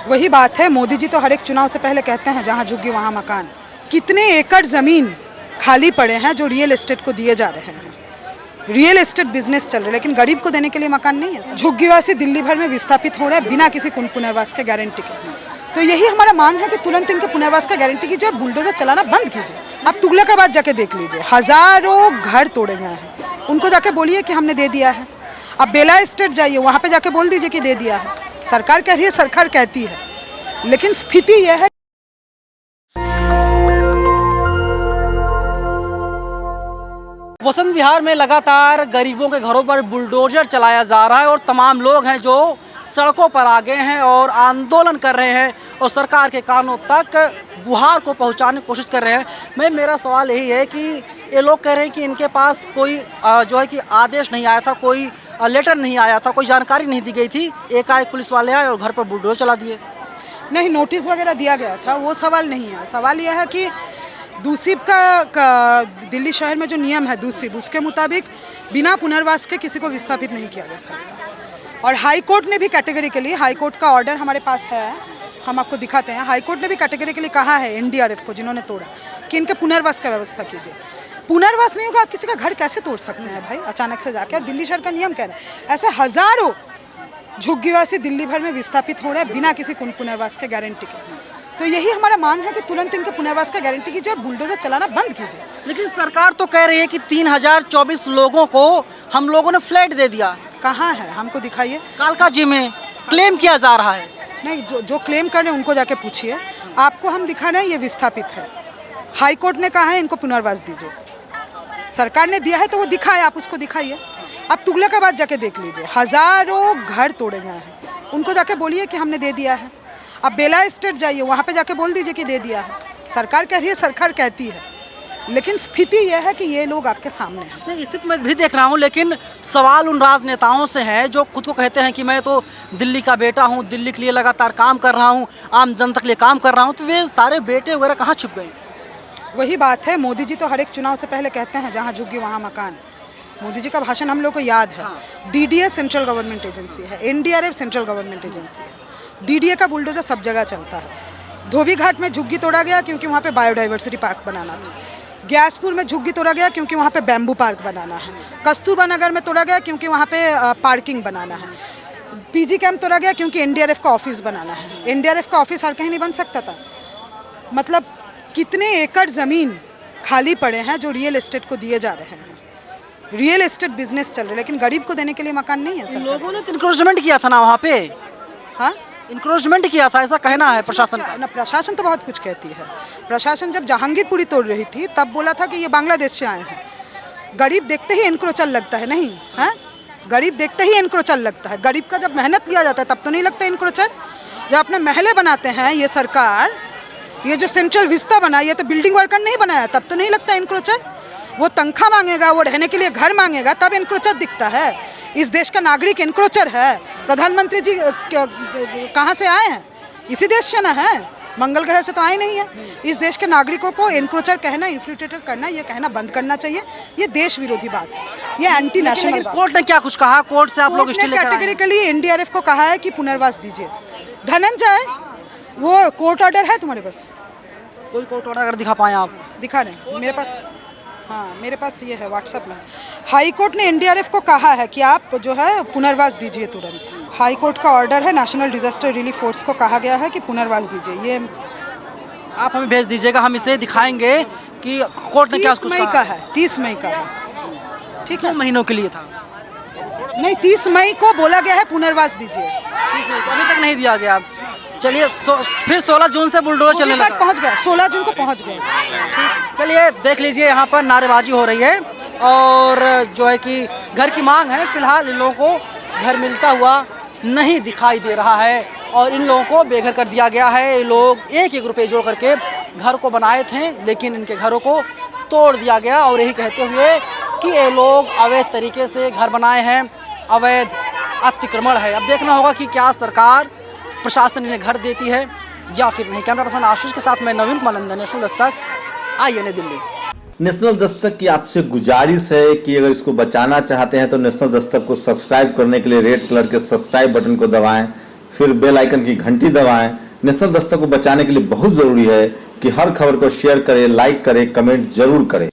वही बात है, मोदी जी तो हर एक चुनाव से पहले कहते हैं जहां झुग्गी वहां मकान। कितने एकड़ ज़मीन खाली पड़े हैं जो रियल एस्टेट को दिए जा रहे हैं। रियल एस्टेट बिजनेस चल रहा है, लेकिन गरीब को देने के लिए मकान नहीं है। झुग्गीवासी दिल्ली भर में विस्थापित हो रहे हैं बिना किसी पुनर्वास के गारंटी के। तो यही हमारा मांग है कि तुरंत इनके पुनर्वास का गारंटी कीजिए और बुलडोजर चलाना बंद कीजिए। आप तुगलकाबाद जाके देख लीजिए, हजारों घर तोड़े गए हैं। उनको जाके बोलिए कि हमने दे दिया है। अब बेला एस्टेट जाइए, वहाँ पे जाके बोल दीजिए कि दे दिया है। सरकार कह रही है, सरकार कहती है, लेकिन स्थिति यह है। वसंत विहार में लगातार गरीबों के घरों पर बुलडोजर चलाया जा रहा है और तमाम लोग हैं जो सड़कों पर आ गए हैं और आंदोलन कर रहे हैं और सरकार के कानों तक गुहार को पहुंचाने की कोशिश कर रहे हैं। मेरा सवाल यही है कि ये लोग कह रहे हैं कि इनके पास कोई जो है कि आदेश नहीं आया था, कोई लेटर नहीं आया था, कोई जानकारी नहीं दी गई थी। एकाएक पुलिस वाले आए और घर पर बुलडोजर चला दिए। नहीं, नोटिस वगैरह दिया गया था, वो सवाल नहीं है। सवाल यह है कि दूसिब का दिल्ली शहर में जो नियम है दूसिब, उसके मुताबिक बिना पुनर्वास के किसी को विस्थापित नहीं किया जा सकता। और हाई कोर्ट ने भी कैटेगरिकली, हाई कोर्ट का ऑर्डर हमारे पास है, हम आपको दिखाते हैं। हाई कोर्ट ने भी कैटेगरिकली कहा है एनडीआरएफ को, जिन्होंने तोड़ा, कि इनके पुनर्वास का व्यवस्था कीजिए। पुनर्वास नहीं होगा, आप किसी का घर कैसे तोड़ सकते हैं भाई अचानक से जाके? और दिल्ली शहर का नियम कह रहा है। ऐसे हजारों झुग्गीवासी दिल्ली भर में विस्थापित हो रहे हैं बिना किसी पुनर्वास के गारंटी के। तो यही हमारा मांग है कि तुरंत इनके पुनर्वास का गारंटी कीजिए और बुलडोजर चलाना बंद कीजिए। लेकिन सरकार तो कह रही है कि 3024 लोगों को हम लोगों ने फ्लैट दे दिया। कहाँ है, हमको दिखाइए। कालका जी में क्लेम किया जा रहा है। नहीं, जो क्लेम कर रहे हैं उनको जाके पूछिए। आपको हम दिखा रहे हैं ये विस्थापित है। हाई कोर्ट ने कहा है इनको पुनर्वास दीजिए, सरकार ने दिया है तो वो दिखाए, आप उसको दिखाइए। आप तुगलकाबाद जाके देख लीजिए, हजारों घर तोड़े गए हैं। उनको जाके बोलिए कि हमने दे दिया है। अब बेला एस्टेट जाइए, वहाँ पे जाके बोल दीजिए कि दे दिया है। सरकार कह रही है, सरकार कहती है, लेकिन स्थिति यह है कि ये लोग आपके सामने हैं। नहीं, स्थिति मैं भी देख रहा हूँ, लेकिन सवाल उन राजनेताओं से है जो खुद को कहते हैं कि मैं तो दिल्ली का बेटा हूँ, दिल्ली के लिए लगातार काम कर रहा हूँ, आम जनता के लिए काम कर रहा हूँ। तो वे सारे बेटे वगैरह कहाँ छिप गए? वही बात है, मोदी जी तो हर एक चुनाव से पहले कहते हैं जहाँ झुग्गी वहाँ मकान। मोदी जी का भाषण हम लोग को याद है। डीडीए सेंट्रल गवर्नमेंट एजेंसी है, एनडीआरएफ सेंट्रल गवर्नमेंट एजेंसी है। डीडीए का बुलडोजर सब जगह चलता है। धोबी घाट में झुग्गी तोड़ा गया क्योंकि वहाँ पे बायोडाइवर्सिटी पार्क बनाना था। ग्यासपुर में झुग्गी तोड़ा गया क्योंकि वहाँ पे बैम्बू पार्क बनाना है। कस्तूरबा नगर में तोड़ा गया क्योंकि वहाँ पे पार्किंग बनाना है। पीजी कैंप तोड़ा गया क्योंकि एनडीआरएफ का ऑफिस बनाना है। एनडीआरएफ का ऑफिस हर कहीं नहीं बन सकता था। मतलब कितने एकड़ ज़मीन खाली पड़े हैं जो रियल एस्टेट को दिए जा रहे हैं। रियल एस्टेट बिजनेस चल रहा है, लेकिन गरीब को देने के लिए मकान नहीं है। लोगों ने इंक्रोचमेंट किया था ना वहाँ पे। हाँ, इंक्रोचमेंट किया था, ऐसा कहना है प्रशासन का। ना, प्रशासन तो बहुत कुछ कहती है। प्रशासन जब जहांगीरपुरी तोड़ रही थी तब बोला था कि ये बांग्लादेश से आए हैं। गरीब देखते ही इंक्रोचल लगता है, नहीं है? गरीब देखते ही इंक्रोचल लगता है। गरीब का जब मेहनत किया जाता है तब तो नहीं लगता इंक्रोचल। जब अपने महले बनाते हैं ये सरकार, ये जो सेंट्रल विस्ता बना, ये तो बिल्डिंग वर्कर नहीं बनाया, तब तो नहीं लगता इंक्रोचर। वो तनख्वाह मांगेगा, वो रहने के लिए घर मांगेगा, तब इंक्रोचर दिखता है। इस देश का नागरिक इंक्रोचर है। प्रधानमंत्री जी कहाँ से आए हैं? इसी देश से ना है, मंगल ग्रह से तो आए नहीं है। इस देश के नागरिकों को इंक्रोचर कहना, इन्फ्लिटेटर करना, ये कहना बंद करना चाहिए। ये देश विरोधी बात है, ये एंटी नेशनल। कोर्ट ने क्या कुछ कहा? कोर्ट से आप लोग कैटेगरिकली एनडीआरएफ को कहा है कि पुनर्वास दीजिए। धनंजय, वो कोर्ट ऑर्डर है तुम्हारे पास? कोई कोर्ट ऑर्डर अगर दिखा पाए आप? दिखा रहे हैं मेरे पास। हाँ, मेरे पास ये है, व्हाट्सएप में। हाई कोर्ट ने एनडीआरएफ को कहा है कि आप जो है पुनर्वास दीजिए तुरंत। हाई कोर्ट का ऑर्डर है, नेशनल डिजास्टर रिलीफ फोर्स को कहा गया है कि पुनर्वास दीजिए। ये आप हमें भेज दीजिएगा, हम इसे दिखाएंगे कि कोर्ट ने क्या कुछ कहा। 30 मई का है, 30 मई का है, ठीक है? 2 महीनों के लिए था। नहीं, 30 मई को बोला गया है पुनर्वास दीजिए। अभी तक नहीं दिया गया। चलिए, फिर 16 जून से बुलडोजर चलने लगा। पहुंच गए, 16 जून को पहुंच गए। ठीक, चलिए देख लीजिए, यहाँ पर नारेबाजी हो रही है और जो है कि घर की मांग है। फिलहाल इन लोगों को घर मिलता हुआ नहीं दिखाई दे रहा है और इन लोगों को बेघर कर दिया गया है। ये लोग 1-1 रुपये जोड़ करके घर को बनाए थे, लेकिन इनके घरों को तोड़ दिया गया और यही कहते हुए कि ये लोग अवैध तरीके से घर बनाए हैं, अवैध अतिक्रमण है। अब देखना होगा कि क्या सरकार, प्रशासन इन्हें घर देती है या फिर नहीं। कैमरा पर्सन आशीष के साथ मैं नवीन कुमार नंदन, नेशनल दस्तक, आई दिल्ली। नेशनल दस्तक की आपसे गुजारिश है कि अगर इसको बचाना चाहते हैं तो नेशनल दस्तक को सब्सक्राइब करने के लिए रेड कलर के सब्सक्राइब बटन को दबाएं, फिर बेल आइकन की घंटी दबाएं। नेशनल दस्तक को बचाने के लिए बहुत जरूरी है कि हर खबर को शेयर करें, लाइक करें, कमेंट जरूर करें।